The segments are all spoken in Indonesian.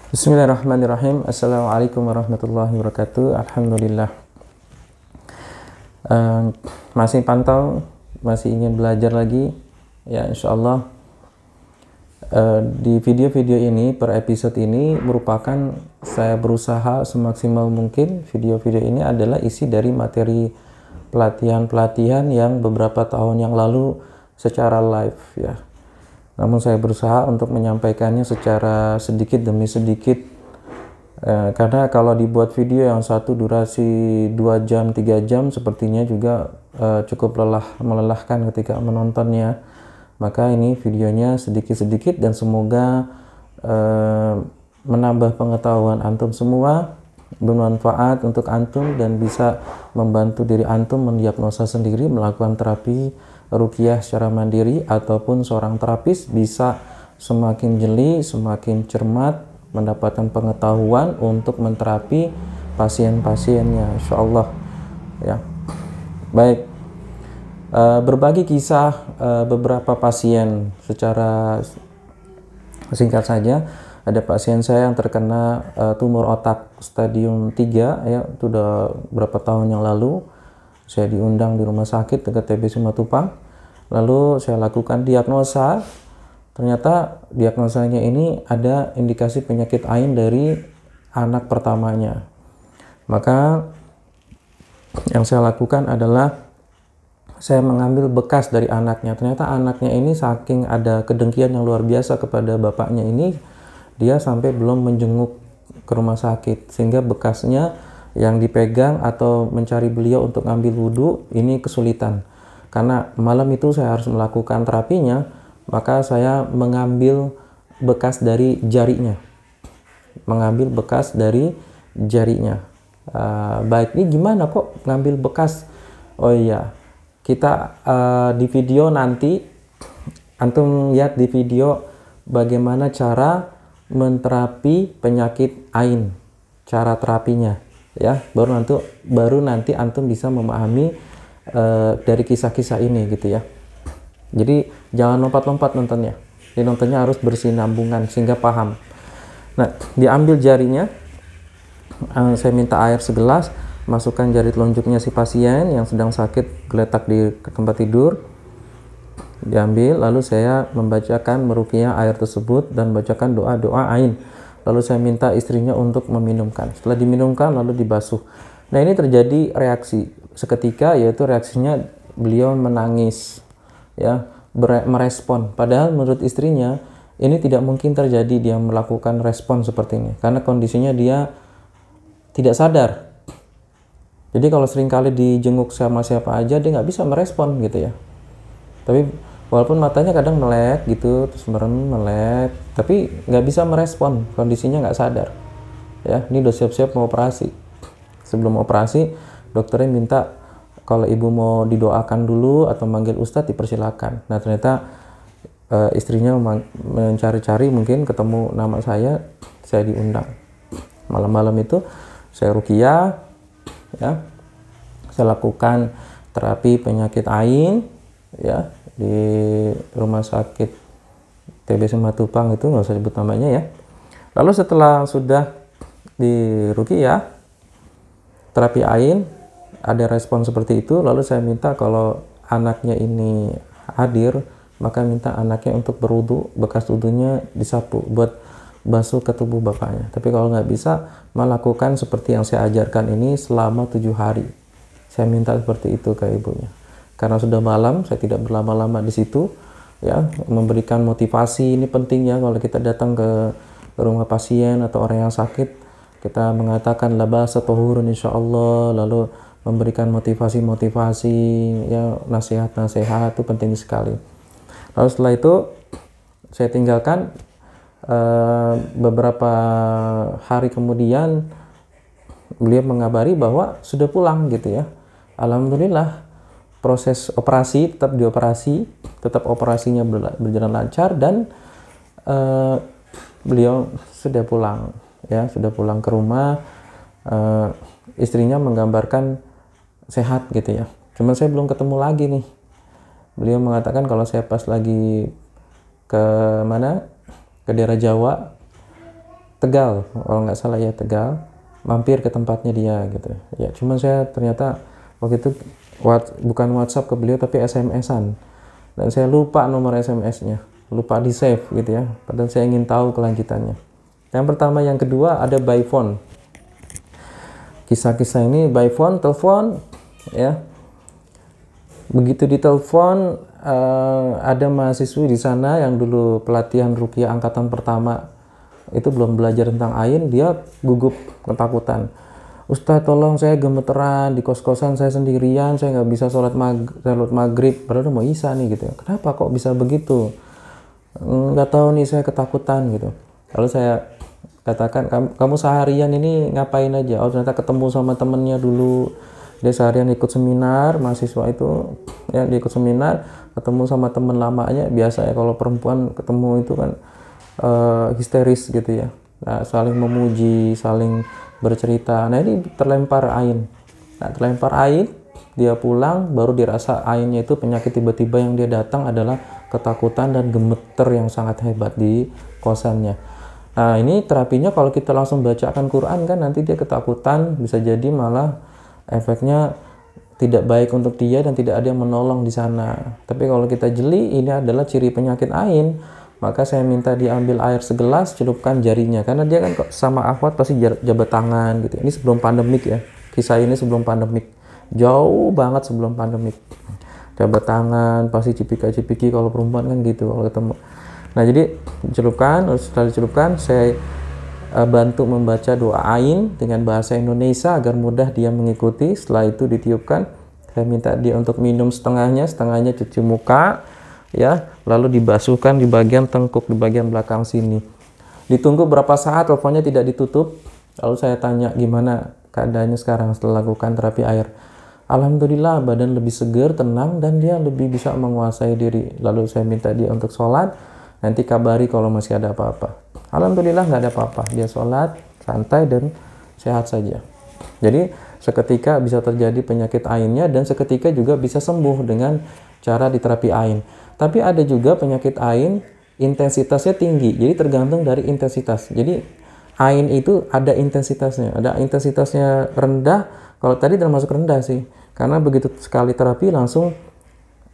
Bismillahirrahmanirrahim. Assalamualaikum warahmatullahi wabarakatuh. Alhamdulillah. Eh, Masih pantau, masih ingin belajar lagi. Ya, insya Allah. Di video-video ini, per episode ini merupakan saya berusaha semaksimal mungkin. Video-video ini adalah isi dari materi pelatihan-pelatihan yang beberapa tahun yang lalu secara live ya. Namun saya berusaha untuk menyampaikannya secara sedikit demi sedikit, karena kalau dibuat video yang satu durasi 2 jam 3 jam sepertinya juga cukup melelahkan ketika menontonnya. Maka ini videonya sedikit-sedikit dan semoga menambah pengetahuan antum semua, bermanfaat untuk antum dan bisa membantu diri antum mendiagnosa sendiri, melakukan terapi ruqyah secara mandiri, ataupun seorang terapis bisa semakin jeli, semakin cermat, mendapatkan pengetahuan untuk menterapi pasien-pasiennya, insyaallah ya. Baik, berbagi kisah beberapa pasien secara singkat saja. Ada pasien saya yang terkena tumor otak stadium 3 ya, itu udah berapa tahun yang lalu. Saya diundang di rumah sakit dekat TBC Matupang. Lalu saya lakukan diagnosa. Ternyata diagnosanya ini ada indikasi penyakit AIN dari anak pertamanya. Maka yang saya lakukan adalah saya mengambil bekas dari anaknya. Ternyata anaknya ini saking ada kedengkian yang luar biasa kepada bapaknya ini, dia sampai belum menjenguk ke rumah sakit, sehingga bekasnya yang dipegang atau mencari beliau untuk ngambil wudhu ini kesulitan. Karena malam itu saya harus melakukan terapinya, maka saya mengambil bekas dari jarinya. Baik, ini gimana kok ngambil bekas? Oh iya, kita di video nanti antum lihat di video bagaimana cara menterapi penyakit AIN, cara terapinya ya. Baru nanti antum bisa memahami dari kisah-kisah ini gitu ya. Jadi jangan lompat-lompat nontonnya. Ini nontonnya harus bersinambungan sehingga paham. Nah, diambil jarinya, saya minta air segelas, masukkan jari telunjuknya si pasien yang sedang sakit geletak di tempat tidur. Diambil, lalu saya membacakan meruqyah air tersebut dan bacakan doa-doa AIN. Lalu saya minta istrinya untuk meminumkan. Setelah diminumkan lalu dibasuh. Nah, ini terjadi reaksi seketika, yaitu reaksinya beliau menangis ya, merespon. Padahal menurut istrinya ini tidak mungkin terjadi dia melakukan respon seperti ini karena kondisinya dia tidak sadar. Jadi kalau seringkali dijenguk sama siapa aja dia nggak bisa merespon gitu ya. Tapi walaupun matanya kadang melek gitu, terus merem melek, tapi nggak bisa merespon, kondisinya nggak sadar. Ya, ini udah siap-siap mau operasi. Sebelum operasi, dokternya minta kalau ibu mau didoakan dulu atau manggil ustadz dipersilakan. Nah, ternyata istrinya mencari-cari, mungkin ketemu nama saya diundang. Malam-malam itu saya ruqyah, ya, saya lakukan terapi penyakit AIN, ya, di rumah sakit TBC Matupang, itu nggak usah sebut namanya ya. Lalu setelah sudah di ruqyah terapi AIN, ada respon seperti itu, lalu saya minta kalau anaknya ini hadir, maka minta anaknya untuk berwudu, bekas wudunya disapu buat basuh ke tubuh bapaknya. Tapi kalau nggak bisa, melakukan seperti yang saya ajarkan ini selama 7 hari. Saya minta seperti itu ke ibunya. Karena sudah malam, saya tidak berlama-lama di situ, ya, memberikan motivasi. Ini penting ya, kalau kita datang ke rumah pasien atau orang yang sakit, kita mengatakan la ba'sa tahurun insyaallah, lalu memberikan motivasi-motivasi, ya, nasihat-nasihat, itu penting sekali. Lalu setelah itu saya tinggalkan. Beberapa hari kemudian beliau mengabari bahwa sudah pulang gitu ya. Alhamdulillah, proses operasi tetap operasinya berjalan lancar dan beliau sudah pulang ya, sudah pulang ke rumah. Istrinya menggambarkan sehat gitu ya. Cuman saya belum ketemu lagi nih. Beliau mengatakan kalau saya pas lagi ke mana, ke daerah Jawa, Tegal, kalau nggak salah ya Tegal, mampir ke tempatnya dia gitu ya. Cuman saya ternyata waktu itu bukan WhatsApp ke beliau tapi SMS-an, dan saya lupa nomor SMS-nya, lupa di save gitu ya, padahal saya ingin tahu kelanjutannya. Yang pertama. Yang kedua ada by phone. Kisah-kisah ini by phone, telepon ya. Begitu ditelepon, ada mahasiswi di sana yang dulu pelatihan ruqyah angkatan pertama, itu belum belajar tentang ain, dia gugup ketakutan. Ustadz tolong, saya gemeteran di kos-kosan saya sendirian, saya nggak bisa sholat maghrib, padahal mau isya nih gitu. Kenapa kok bisa begitu? Nggak tahu nih, saya ketakutan gitu. Lalu saya katakan, kamu seharian ini ngapain aja? Oh ternyata ketemu sama temennya dulu, dia seharian ikut seminar, mahasiswa itu ya, dia ikut seminar, ketemu sama temen lamanya. Biasa ya kalau perempuan ketemu itu kan histeris gitu ya. Nah, saling memuji, saling bercerita. Nah ini terlempar ain. Nah terlempar ain, dia pulang baru dirasa ainnya itu penyakit tiba-tiba yang dia datang adalah ketakutan dan gemeter yang sangat hebat di kosannya. Nah ini terapinya kalau kita langsung bacakan Quran kan nanti dia ketakutan, bisa jadi malah efeknya tidak baik untuk dia dan tidak ada yang menolong di sana. Tapi kalau kita jeli, ini adalah ciri penyakit ain, maka saya minta diambil air segelas, celupkan jarinya, karena dia kan sama akhwat pasti jabat tangan gitu. Ini sebelum pandemik ya, kisah ini sebelum pandemik, jauh banget sebelum pandemik. Jabat tangan, pasti cipika-cipiki kalau perempuan kan gitu kalau ketemu. Nah jadi celupkan, setelah dicelupkan saya bantu membaca doa ain dengan bahasa Indonesia agar mudah dia mengikuti. Setelah itu ditiupkan, saya minta dia untuk minum setengahnya cuci muka ya, lalu dibasuhkan di bagian tengkuk, di bagian belakang sini. Ditunggu berapa saat, teleponnya tidak ditutup. Lalu saya tanya gimana keadaannya sekarang setelah lakukan terapi air. Alhamdulillah badan lebih segar, tenang, dan dia lebih bisa menguasai diri. Lalu saya minta dia untuk sholat, nanti kabari kalau masih ada apa-apa. Alhamdulillah nggak ada apa-apa, dia sholat santai dan sehat saja. Jadi seketika bisa terjadi penyakit ainnya, dan seketika juga bisa sembuh dengan cara diterapi ain. Tapi ada juga penyakit ain intensitasnya tinggi, jadi tergantung dari intensitas. Jadi ain itu ada intensitasnya rendah. Kalau tadi termasuk rendah sih, karena begitu sekali terapi langsung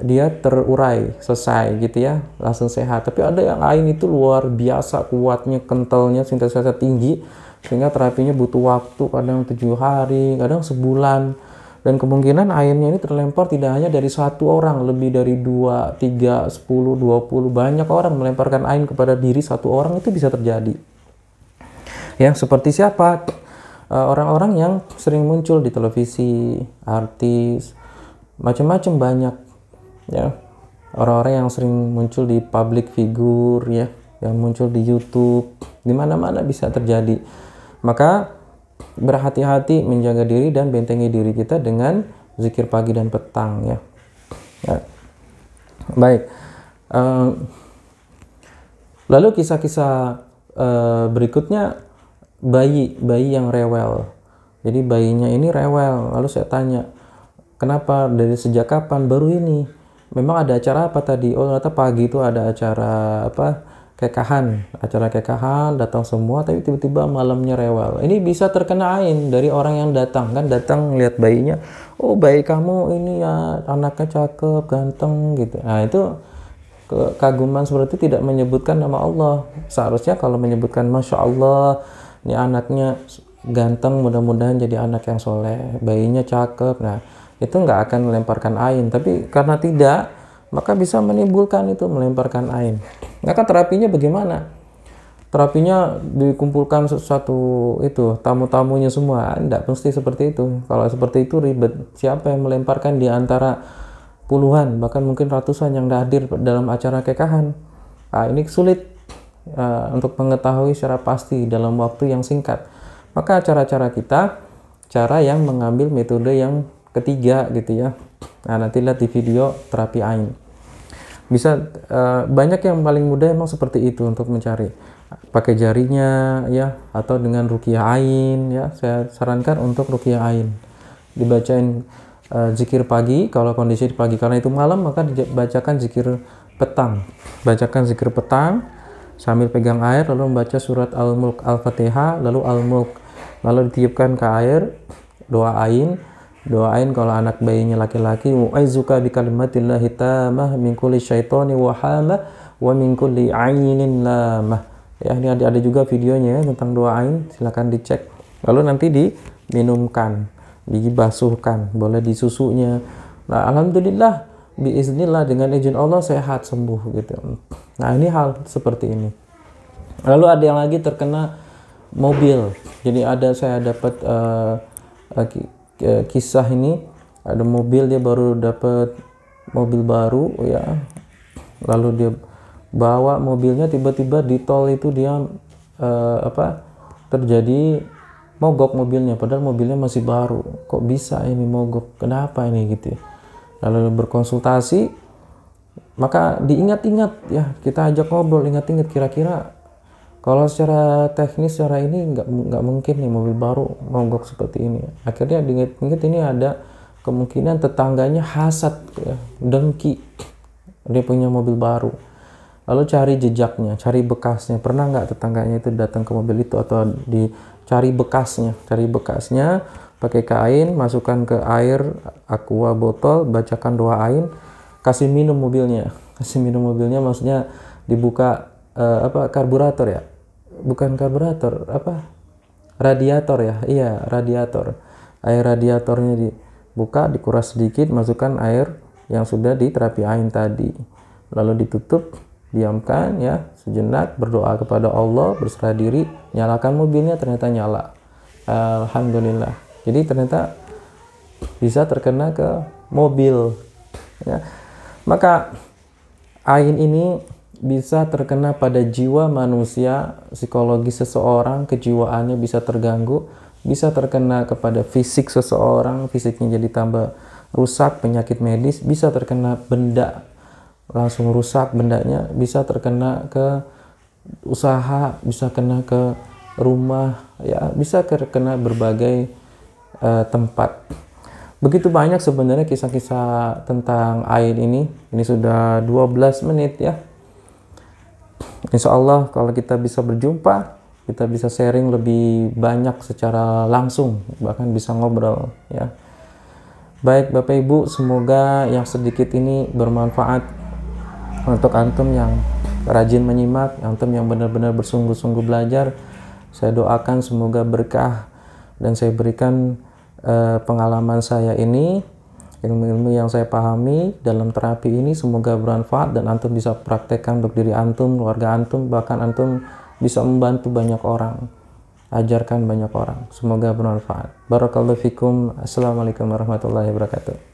dia terurai, selesai gitu ya, langsung sehat. Tapi ada yang ain itu luar biasa kuatnya, kentalnya, intensitasnya tinggi, sehingga terapinya butuh waktu, kadang 7 hari, kadang sebulan. Dan kemungkinan ainnya ini terlempar tidak hanya dari satu orang, lebih dari 2, 3, 10, 20, banyak orang melemparkan ain kepada diri satu orang, itu bisa terjadi. Ya, seperti siapa? Orang-orang yang sering muncul di televisi, artis, macam-macam banyak. Ya, orang-orang yang sering muncul di public figure ya, yang muncul di YouTube, di mana-mana bisa terjadi. Maka berhati-hati menjaga diri dan bentengi diri kita dengan zikir pagi dan petang ya. Baik. Lalu kisah-kisah berikutnya, bayi yang rewel. Jadi bayinya ini rewel. Lalu saya tanya, kenapa, dari sejak kapan? Baru ini. Memang ada acara apa tadi? Oh ternyata pagi itu ada acara acara kekahan, datang semua, tapi tiba-tiba malamnya rewel. Ini bisa terkena ain dari orang yang datang lihat bayinya, oh bayi kamu ini ya anaknya cakep, ganteng gitu. Nah itu kekaguman seperti itu tidak menyebutkan nama Allah. Seharusnya kalau menyebutkan Masya Allah, ini anaknya ganteng, mudah-mudahan jadi anak yang soleh, bayinya cakep. Nah itu nggak akan melemparkan ain, tapi karena tidak, maka bisa menimbulkan itu, melemparkan ain. Maka terapinya bagaimana? Terapinya dikumpulkan satu itu tamu-tamunya semua, tidak mesti seperti itu. Kalau seperti itu ribet. Siapa yang melemparkan di antara puluhan, bahkan mungkin ratusan yang hadir dalam acara kekahan? Nah, ini sulit untuk mengetahui secara pasti dalam waktu yang singkat. Maka cara-cara kita, cara yang mengambil metode yang ketiga gitu ya. Nah, nanti lihat di video terapi ain. Bisa banyak yang paling mudah emang seperti itu untuk mencari, pakai jarinya ya, atau dengan ruqyah ain ya. Saya sarankan untuk ruqyah ain dibacain zikir pagi kalau kondisi di pagi, karena itu malam maka dibacakan zikir petang. Bacakan zikir petang sambil pegang air lalu membaca surat Al-Mulk, Al-Fatihah, lalu Al-Mulk, lalu ditiupkan ke air, doain kalau anak bayinya laki-laki, mu'aizuka bi kalimatillahi tammah min kulli syaitani wa hamah wa min kulli ainin lamah. Ya, ini ada juga videonya ya, tentang doain, silakan dicek. Lalu nanti diminumkan, dibasuhkan, boleh disusunya. Nah, alhamdulillah biiznillah dengan izin Allah sehat sembuh gitu. Nah, ini hal seperti ini. Lalu ada yang lagi terkena mobil. Jadi saya dapat kisah ini, ada mobil, dia baru dapat mobil baru ya. Lalu dia bawa mobilnya, tiba-tiba di tol itu dia terjadi mogok mobilnya, padahal mobilnya masih baru. Kok bisa ini mogok? Kenapa ini gitu ya? Lalu berkonsultasi, maka diingat-ingat ya, kita ajak ngobrol, ingat-ingat kira-kira kalau secara teknis, secara ini nggak mungkin nih mobil baru mogok seperti ini. Akhirnya diingat-ingat, ini ada kemungkinan tetangganya hasad ya, dengki, dia punya mobil baru. Lalu cari jejaknya, cari bekasnya. Pernah nggak tetangganya itu datang ke mobil itu, atau dicari bekasnya? Cari bekasnya, pakai kain, masukkan ke air aqua botol, bacakan doain, kasih minum mobilnya. Kasih minum mobilnya maksudnya dibuka karburator ya? Bukan karburator, radiator ya? Iya, radiator. Air radiatornya dibuka, dikuras sedikit, masukkan air yang sudah diterapi ain tadi. Lalu ditutup, diamkan ya sejenak, berdoa kepada Allah, berserah diri, nyalakan mobilnya, ternyata nyala. Alhamdulillah. Jadi ternyata bisa terkena ke mobil ya. Maka ain ini bisa terkena pada jiwa manusia, psikologi seseorang, kejiwaannya bisa terganggu, bisa terkena kepada fisik seseorang, fisiknya jadi tambah rusak, penyakit medis, bisa terkena benda, langsung rusak bendanya, bisa terkena ke usaha, bisa kena ke rumah ya, bisa terkena berbagai tempat. Begitu banyak sebenarnya kisah-kisah tentang ain ini. Ini sudah 12 menit ya. Insya Allah kalau kita bisa berjumpa, kita bisa sharing lebih banyak secara langsung, bahkan bisa ngobrol ya. Baik Bapak Ibu, semoga yang sedikit ini bermanfaat untuk antum yang rajin menyimak, antum yang benar-benar bersungguh-sungguh belajar. Saya doakan semoga berkah, dan saya berikan pengalaman saya ini, ilmu-ilmu yang saya pahami dalam terapi ini, semoga bermanfaat dan antum bisa praktekkan untuk diri antum, keluarga antum, bahkan antum bisa membantu banyak orang, ajarkan banyak orang. Semoga bermanfaat. Barakallahu fikum. Assalamualaikum warahmatullahi wabarakatuh.